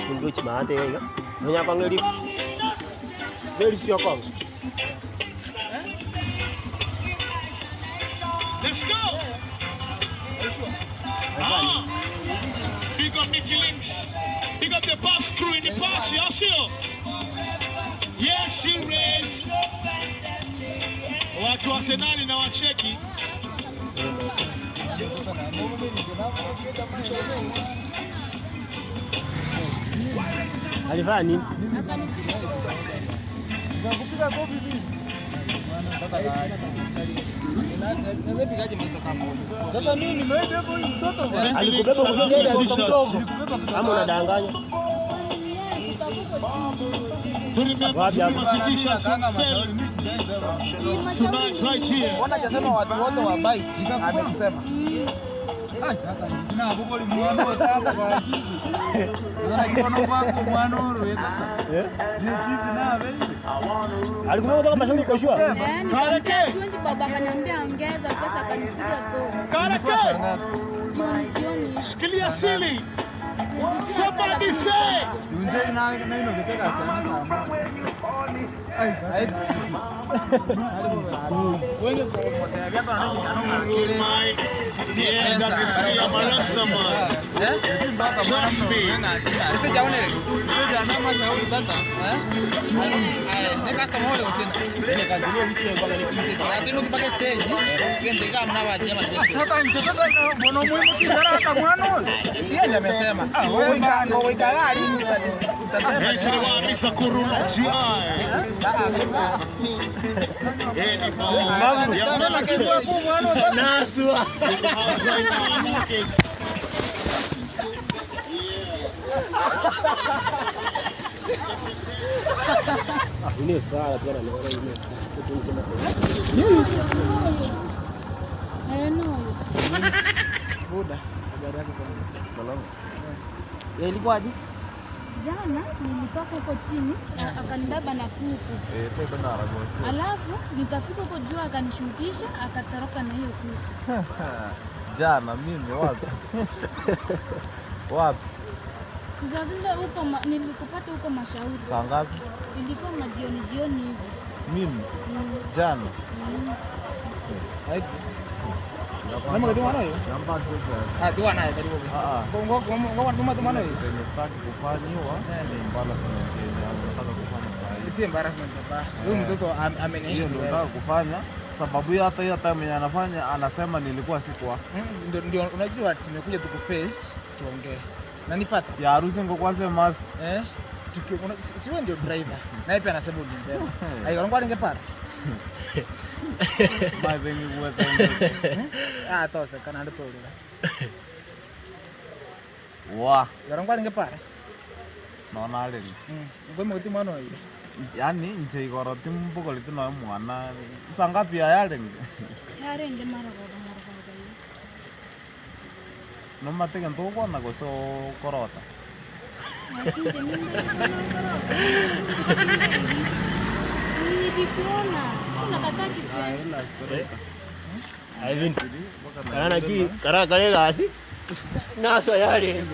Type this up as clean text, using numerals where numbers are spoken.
kundu chimate ga. Nya kwa ngeli. Ngeli sio kwa. Let's go. Big up Nicky Links. Big up the boss crew in the party. I'll see you. Yes, you raise. Watu wa Senali na wacheki. Alifanya nini? Nikakupiga kofi mimi. Sasa pigaje mtoto kama huyo? Sasa mimi nimeenda hapo mtoto bwana. Alikubeba kutoka mdogo. Kama unadanganya. Mbona hajasema watu wote wa bike? Amesema. Na bugoli mwana wataka kwa akili. Unaona kwako mwana orweza. Zizi na wewe. Alikuwa kutoka mashauri kwa shua. Kareke. Tundi baba akaniambia ongeza pesa akanipiga tu. Kareke. Jioni. Shikilia sili. Somebody say. Unje na ino keteka sana sana. Ai. Wewe kwa yako anaishi kana kile. Yeah, that is real Maransa man. Trust me. Este jaone. Este jana mashauri tata. Ne customer wale usina. Ile kandunia vitu mpaka ni Atino kipaka stage, kende kama mnawaachia mabesi. Hata nchotaka na mwana muhimu kidara hata mwana. Si ndiye amesema. Wewe gari utasema. Ese ni wapi Sakura GI. Ndio kesi kwa mwana. Naswa. Ini salah tu orang ini. Boda, habari yako kwanza? Salama. Ilikuwaje? Jana nilitoka huko chini akanibeba na kuku. Kwenda Aragosi. Alafu nikafika huko juu akanishukisha akatoroka na hiyo kuku. Jana mimi wapi? Wapi? Ndio huko nilikupata huko mashauri. Saa ngapi? Ilikuwa majioni hivi. Mimi. Jana. Aje. Nama kadi mana hiyo? Namba tu. Dua naye kadi wapi? Ngo namba tu mana hiyo? Nimestaki kufanywa ni mbala sana Kenya. Nataka kufanya saa. Si embarrassment baba. Huyu mtoto ameniisha ndio nataka kufanya. Sababu hata hiyo time yenye anafanya anasema nilikuwa sikuwa. Ndio unajua tumekuja tukuface tuongee. Na nipata. Ya harusi ngo kwanza mas. Si wewe ndio driver. Na pia anasema unibeba. Hayo ngwa ningepata. Mavengi uweza. Tosa kana ndo tolera. Wa, ngwa ningepata. Naona ale. Ngome uti mwana ile. Yaani nje igoroti mbugo litino mwana. Sangapi yale nge? Yare nge mara kwa. No matega ntoko na goso korota. Akinje nini korota. Ni dikuona. Kuna kataki tu. Aivin. Kana ki kara kare gasi. Naswa yale.